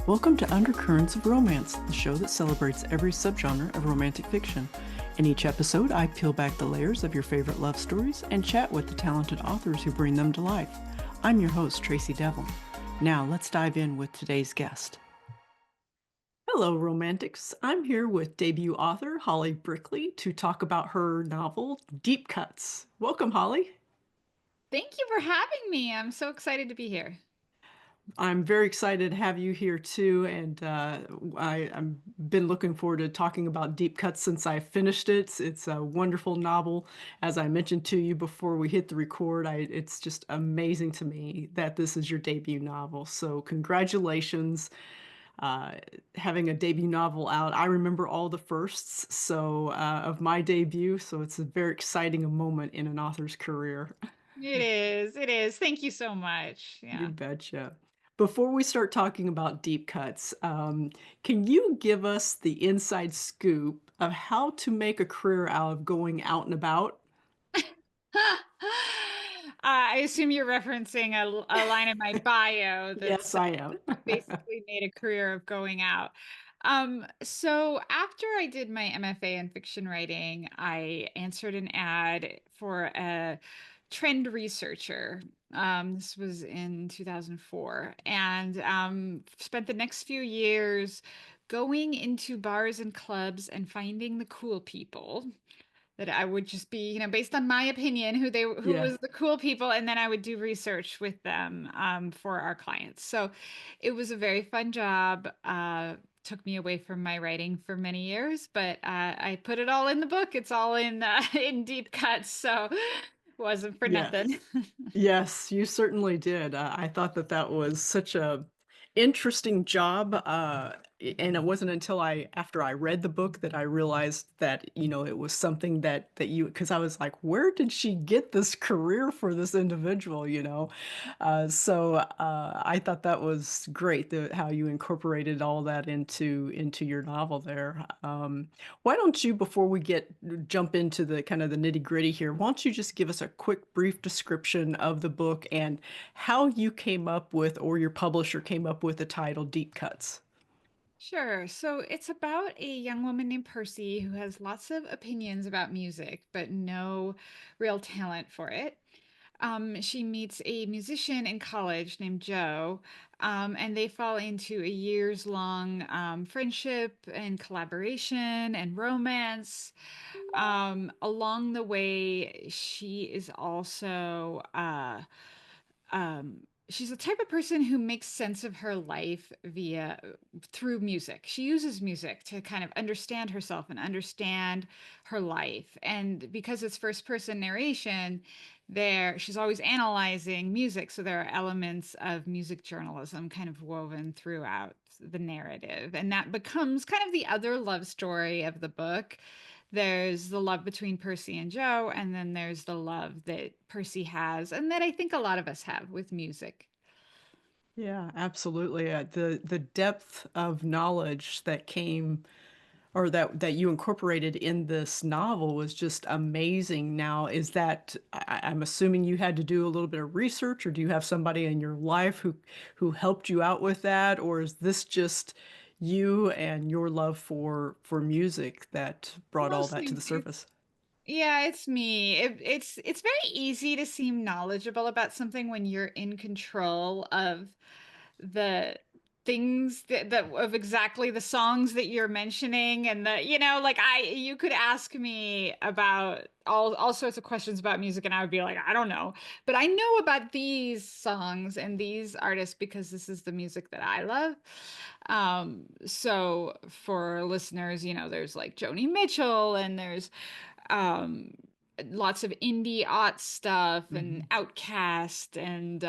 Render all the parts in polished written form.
Welcome to Undercurrents of Romance, the show that celebrates every subgenre of romantic fiction. In each episode, I peel back the layers of your favorite love stories and chat with the talented authors who bring them to life. I'm your host, Tracey Devlyn. Now, let's dive in with today's guest. Hello, Romantics. I'm here with debut author Holly Brickley to talk about her novel, Deep Cuts. Welcome, Holly. Thank you for having me. I'm so excited to be here. I'm very excited to have you here too, and I've been looking forward to talking about Deep Cuts since I finished it. It's a wonderful novel. As I mentioned to you before we hit the record, it's just amazing to me that this is your debut novel. So congratulations, uh, having a debut novel out. I remember all the firsts, of my debut, so it's a very exciting moment in an author's career. It is. It is. Thank you so much. You Yeah. betcha. Before we start talking about deep cuts, can you give us the inside scoop of how to make a career out of going out and about? I assume you're referencing a line in my bio that Yes, says I am. basically made a career of going out. So after I did my MFA in fiction writing, I answered an ad for a trend researcher. This was in 2004, and spent the next few years going into bars and clubs and finding the cool people that I would just be, based on my opinion, who Yeah. was the cool people, and then I would do research with them for our clients. So it was a very fun job. Took me away from my writing for many years, but I put it all in the book. It's all in in deep cuts, so it wasn't for nothing. Yes. Yes, you certainly did. I thought that that was such a interesting job, and it wasn't until after I read the book, that I realized that it was something that you, because I was like, where did she get this career for this individual? I thought that was great, how you incorporated all that into your novel there. Why don't you, before we get jump into the kind of the nitty gritty here, why don't you just give us a quick, brief description of the book and how you came up with, or your publisher came up with, the title Deep Cuts? Sure. So it's about a young woman named Percy who has lots of opinions about music, but no real talent for it. She meets a musician in college named Joe, and they fall into a years-long friendship and collaboration and romance. Along the way, she is also she's the type of person who makes sense of her life via through music. She uses music to kind of understand herself and understand her life. And because it's first person narration, there she's always analyzing music, so there are elements of music journalism kind of woven throughout the narrative. And that becomes kind of the other love story of the book. There's the love between Percy and Joe, and then there's the love that Percy has, and that I think a lot of us have with music. Yeah, absolutely. The depth of knowledge that came, or that you incorporated in this novel, was just amazing. Now, is that, I'm assuming you had to do a little bit of research, or do you have somebody in your life who helped you out with that, or is this just you and your love for music that brought all that to Mostly the it's surface? Yeah, it's me. It's very easy to seem knowledgeable about something when you're in control of the things that of exactly the songs that you're mentioning, and like you could ask me about all sorts of questions about music and I would be like, I don't know. But I know about these songs and these artists because this is the music that I love. So for listeners, there's like Joni Mitchell, and there's um lots of indie art stuff and Mhm. Outcast and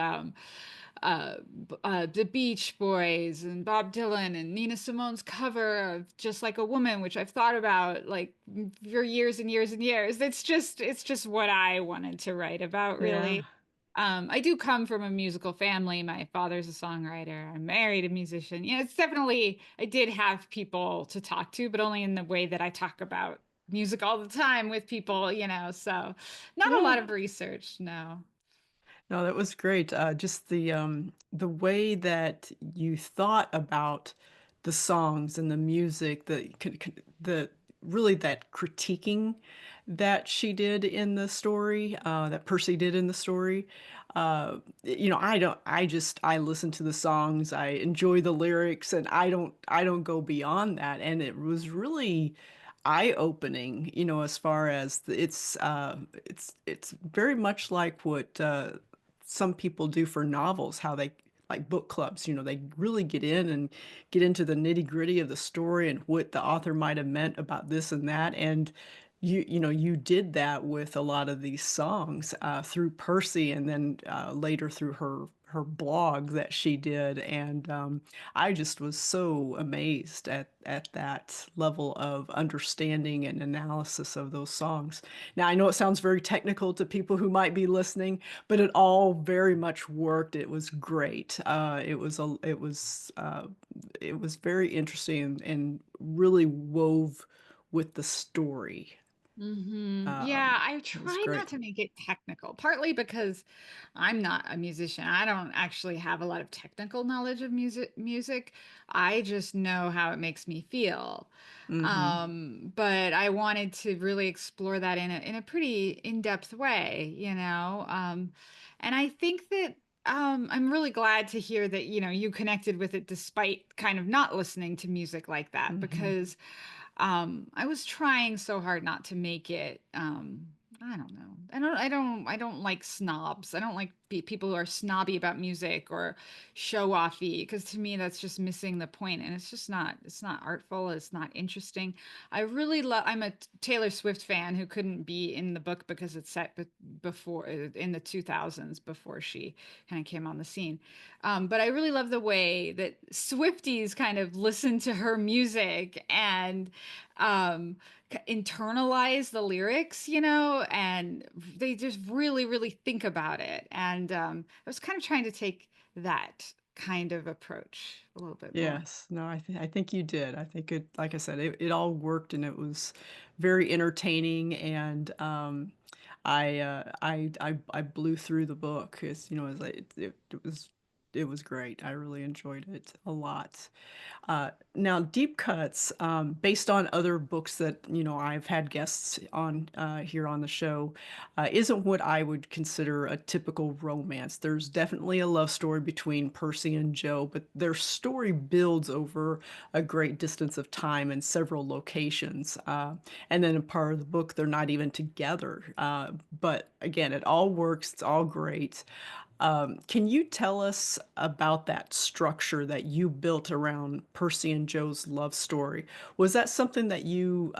the Beach Boys and Bob Dylan and Nina Simone's cover of Just Like a Woman, which I've thought about like for years and years and years. It's just what I wanted to write about, Yeah. really. I do come from a musical family. My father's a songwriter. I'm married, a musician. It's definitely, I did have people to talk to, but only in the way that I talk about music all the time with people, so not a Yeah. lot of research, no. No, that was great. Just the way that you thought about the songs and the music, the really that critiquing that she did in the story, that Percy did in the story. I listen to the songs, I enjoy the lyrics, and I don't go beyond that. And it was really eye-opening, as far as it's very much like what some people do for novels, how they like book clubs, they really get in and get into the nitty-gritty of the story and what the author might have meant about this and that. And you did that with a lot of these songs through Percy, and then later through her blog that she did. And I just was so amazed at that level of understanding and analysis of those songs. Now, I know it sounds very technical to people who might be listening, but it all very much worked. It was great. It was very interesting, and really wove with the story. Yeah, I It was try not great. to make it technical, partly because I'm not a musician. I don't actually have a lot of technical knowledge of music. I just know how it makes me feel. Hmm. But I wanted to really explore that in a pretty in-depth way, you know. And I think that I'm really glad to hear that, you connected with it despite kind of not listening to music like that, Hmm. because I was trying so hard not to make it I don't know. I don't like snobs. I don't like people who are snobby about music or show offy, because to me that's just missing the point, and it's not artful, it's not interesting. I really love I'm a Taylor Swift fan who couldn't be in the book because it's set before in the 2000s, before she kind of came on the scene. But I really love the way that Swifties kind of listen to her music and um, internalize the lyrics, and they just really, really think about it. And I was kind of trying to take that kind of approach a little bit more. Yes, no, I think you did. I think it, like I said, it all worked, and it was very entertaining. And I blew through the book. It was great. I really enjoyed it a lot. Now, deep cuts, based on other books that I've had guests on here on the show, isn't what I would consider a typical romance. There's definitely a love story between Percy and Joe, but their story builds over a great distance of time and several locations. And then a part of the book, they're not even together. But again, it all works. It's all great. Can you tell us about that structure that you built around Percy and Joe's love story? Was that something that you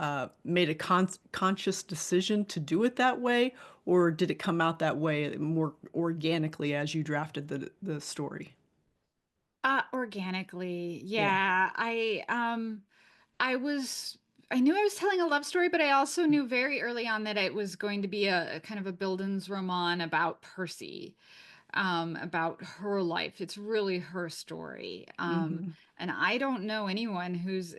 made a conscious decision to do it that way, or did it come out that way more organically as you drafted the story? Organically, Yeah. yeah. I was I knew I was telling a love story, but I also knew very early on that it was going to be a kind of a Bildungsroman about Percy, about her life. It's really her story. Hmm. And I don't know anyone whose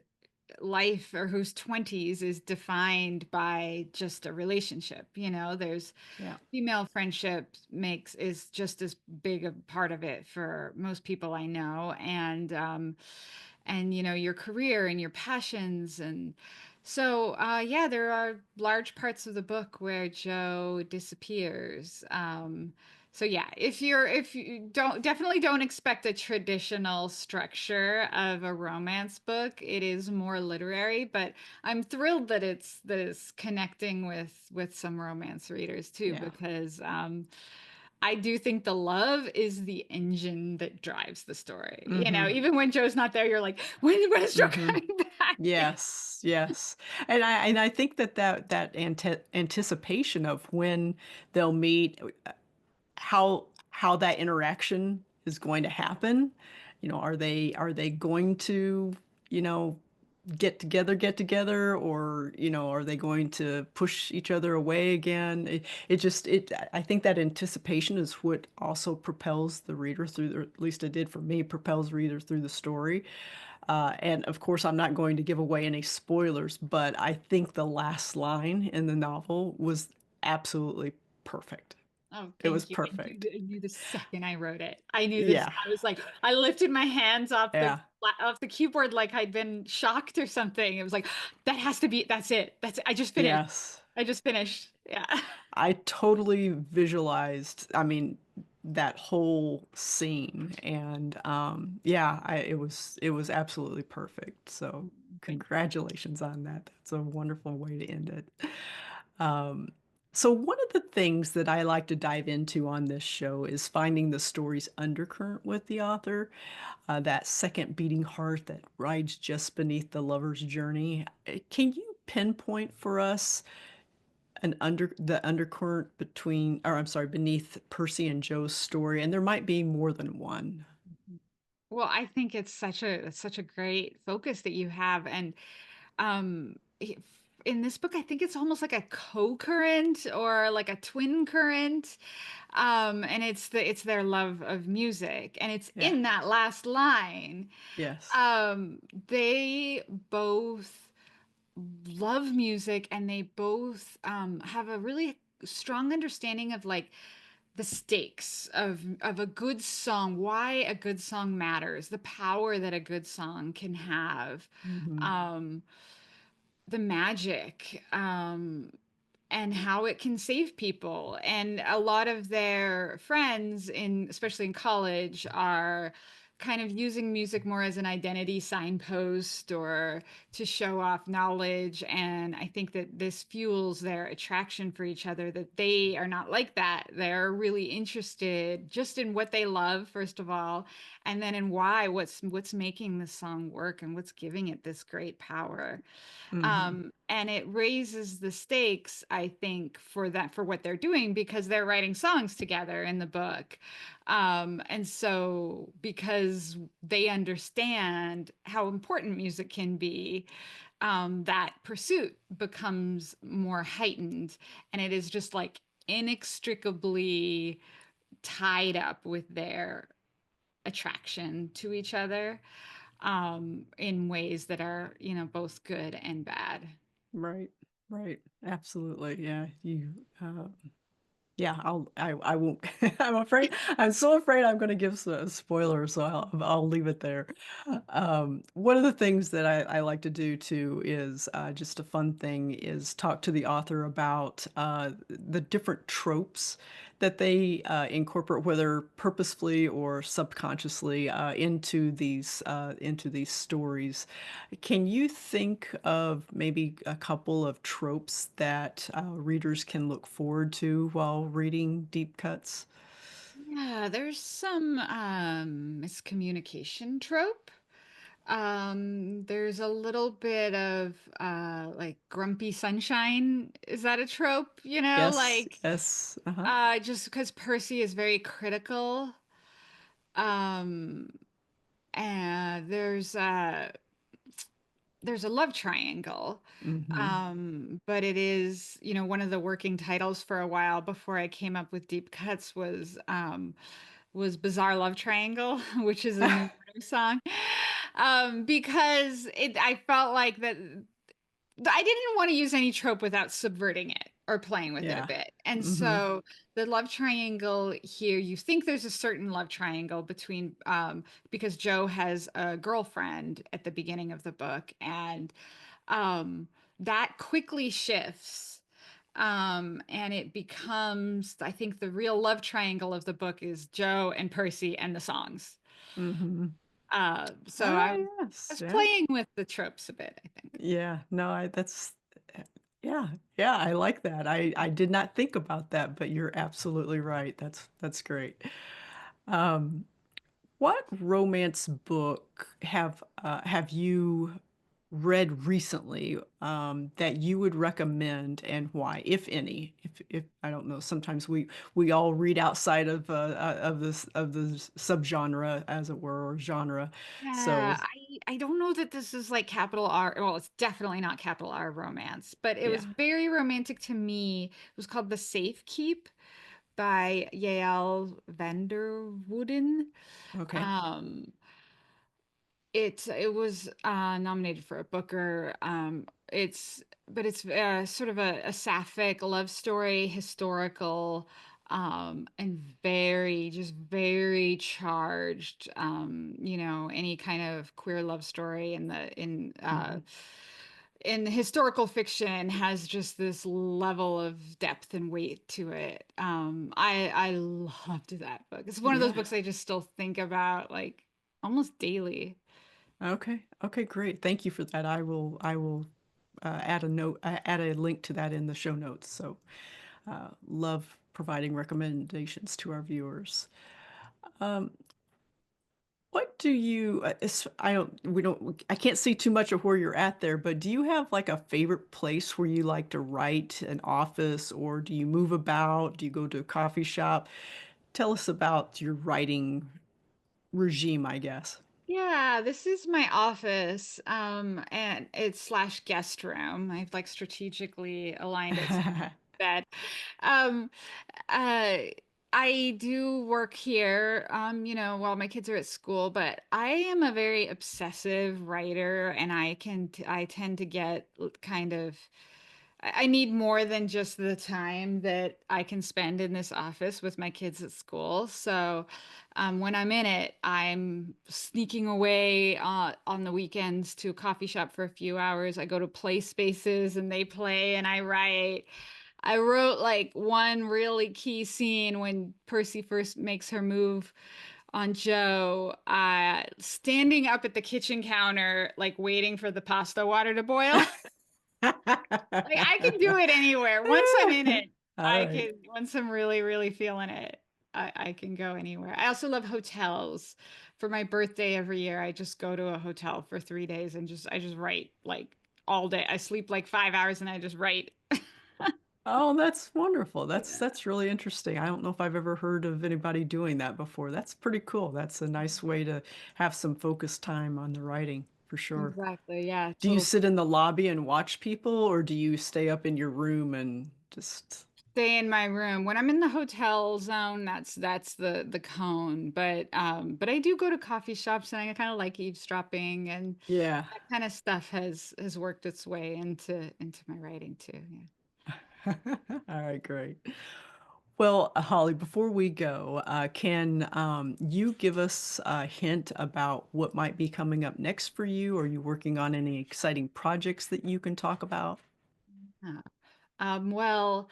life or whose 20s is defined by just a relationship. There's Yeah. female friendship makes is just as big a part of it for most people I know, and your career and your passions. And so yeah, there are large parts of the book where Joe disappears. So yeah, if you definitely don't expect a traditional structure of a romance book. It is more literary, but I'm thrilled that it's connecting with some romance readers too, Yeah. because I do think the love is the engine that drives the story. Hmm. Even when Joe's not there, you're like, when is Joe Hmm. coming back? Yes, yes. And I think that anticipation of when they'll meet, how that interaction is going to happen. Are they going to, you know, get together, or are they going to push each other away again? I think that anticipation is what also propels the reader through at least it did for me, propels reader through the story. And of course, I'm not going to give away any spoilers, but I think the last line in the novel was absolutely perfect. Oh, It was thank you. perfect. I knew the second I wrote it. I knew this. Yeah. I was like, I lifted my hands Yeah. off the keyboard like I'd been shocked or something. It was like, that has to be, that's it. That's it. I just finished. Yes. I just finished. Yeah. I totally visualized, I mean, that whole scene and yeah, it was absolutely perfect. So Thank congratulations on that. That's a wonderful way to end it. Um, so one of the things that I like to dive into on this show is finding the story's undercurrent with the author, that second beating heart that rides just beneath the lover's journey. Can you pinpoint for us the undercurrent between, or I'm sorry, beneath Percy and Joe's story? And there might be more than one. you. Well, I think it's such a great focus that you have. And if, in this book, I think it's almost like a co-current or like a twin current. And it's their love of music. And it's Yeah. in that last line. Yes. They both love music and they both have a really strong understanding of like the stakes of a good song, why a good song matters, the power that a good song can have, Hmm. um, the magic, and how it can save people. And a lot of their friends in especially in college are kind of using music more as an identity signpost or to show off knowledge. And I think that this fuels their attraction for each other, that they are not like that. They're really interested just in what they love, first of all, and then in why, what's making the song work and what's giving it this great power. Hmm. And it raises the stakes, I think, for that, for what they're doing, because they're writing songs together in the book. And so, because they understand how important music can be, that pursuit becomes more heightened. And it is just like inextricably tied up with their attraction to each other, in ways that are, both good and bad. Right. Right. Absolutely. Yeah. Yeah, I won't. I'm afraid. I'm so afraid I'm going to give a spoiler, so I'll leave it there. One of the things that I like to do too is just a fun thing is talk to the author about the different tropes that they incorporate, whether purposefully or subconsciously, into these stories. Can you think of maybe a couple of tropes that readers can look forward to while reading Deep Cuts? Yeah, there's some miscommunication trope. There's a little bit of like grumpy sunshine. Is that a trope? Yes, Like yes, uh-huh. just because Percy is very critical. Um, and there's a love triangle. Mm-hmm. But it is, one of the working titles for a while before I came up with Deep Cuts was Bizarre Love Triangle, which is a new song. Because I felt like that I didn't want to use any trope without subverting it or playing with it a Yeah. bit. And Mm-hmm. so the love triangle here, you think there's a certain love triangle between, because Joe has a girlfriend at the beginning of the book, and um, that quickly shifts. And it becomes, I think the real love triangle of the book is Joe and Percy and the songs. Mm-hmm. So Ah, I yes, was yeah. playing with the tropes a bit, I think. Yeah. No, yeah, yeah, I like that. I did not think about that, but you're absolutely right. That's great. Um, What romance book have you read recently that you would recommend and why, if any? If I don't know, sometimes we all read outside of the subgenre, as it were, or genre. So Yeah, I don't know that this is like capital R. Well, it's definitely not capital R romance, but it was yeah, very romantic to me. It was called The Safe Keep by Yael Vanderwooden. okay. Um, it was nominated for a Booker. It's sort of a sapphic love story, historical. and very, just very charged. Any kind of queer love story Mhm. in historical fiction has just this level of depth and weight to it. I loved that book. It's one of those Yeah. books I just still think about like almost daily. Okay. Okay, great. Thank you for that. I will add a note, add a link to that in the show notes. So, love providing recommendations to our viewers. Um, what do you, I don't, we don't, I can't see too much of where you're at there, but do you have like a favorite place where you like to write, an office, or do you move about? Do you go to a coffee shop? Tell us about your writing regime, I guess. Yeah, this is my office, and it's slash guest room. I've like strategically aligned it so I'm in bed. Um, uh, I do work here, while my kids are at school, but I am a very obsessive writer, and I tend to get kind of I need more than just the time that I can spend in this office with my kids at school. So when I'm in it, I'm sneaking away on the weekends to a coffee shop for a few hours. I go to play spaces and they play and I write. I wrote like one really key scene when Percy first makes her move on Joe, standing up at the kitchen counter, like waiting for the pasta water to boil. Like I can do it anywhere. Once I'm in it, All right. once I'm really, really feeling it, I can go anywhere. I also love hotels. For my birthday every year, I just go to a hotel for 3 days and I just write like all day. I sleep like 5 hours and I just write. Oh, that's wonderful. That's Yeah, that's really interesting. I don't know if I've ever heard of anybody doing that before. That's pretty cool. That's a nice way to have some focused time on the writing, for sure. exactly. Yeah, Do you total sit in the lobby and watch people, or do you stay up in your room and just, stay in my room. When I'm in the hotel zone, that's the cone. But I do go to coffee shops and I kind of like eavesdropping and yeah. that kind of stuff has worked its way into my writing too. Yeah. All right, great. Well, Holly, before we go, can you give us a hint about what might be coming up next for you? Are you working on any exciting projects that you can talk about? Uh, well,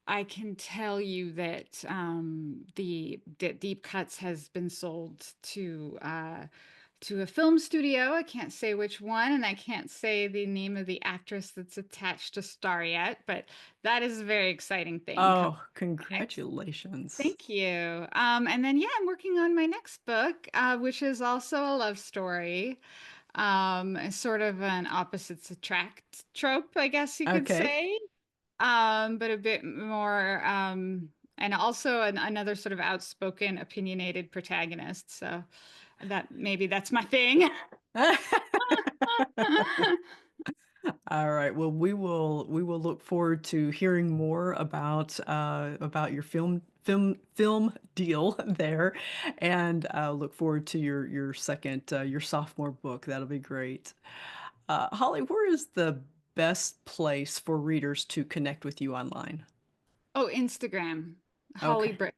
I can tell you that the Deep Cuts has been sold to a film studio. I can't say which one, and I can't say the name of the actress that's attached to star yet, but that is a very exciting thing coming Oh, next. congratulations. Thank you. And then, yeah, I'm working on my next book, which is also a love story. Sort of an opposites attract trope, I guess you could Okay. say. But a bit more, and also another sort of outspoken, opinionated protagonist. So that maybe that's my thing. All right. Well, we will look forward to hearing more about your film deal there, and look forward to your second your sophomore book. That'll be great. Holly, where is the best place for readers to connect with you online? Oh, Instagram, Holly Okay, Brick.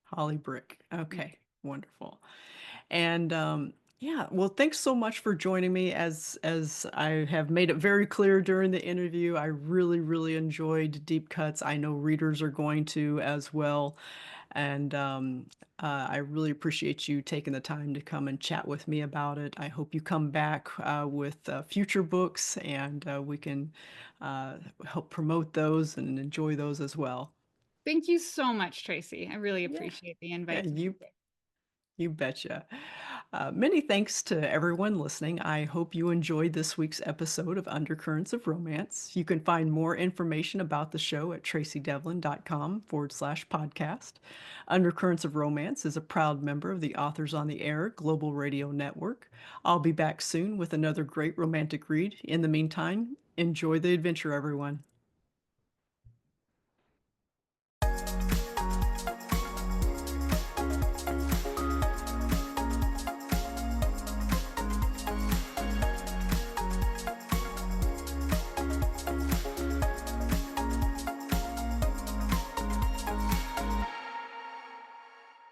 Holly Brick. Yeah. Okay, wonderful. And yeah, well, thanks so much for joining me. As I have made it very clear during the interview, I really, really enjoyed Deep Cuts. I know readers are going to as well. And I really appreciate you taking the time to come and chat with me about it. I hope you come back with future books and we can help promote those and enjoy those as well. Thank you so much, Tracy. I really Yeah. appreciate the Yeah, invite to you speak. You betcha. Many thanks to everyone listening. I hope you enjoyed this week's episode of Undercurrents of Romance. You can find more information about the show at tracydevlyn.com/podcast. Undercurrents of Romance is a proud member of the Authors on the Air Global Radio Network. I'll be back soon with another great romantic read. In the meantime, enjoy the adventure, everyone.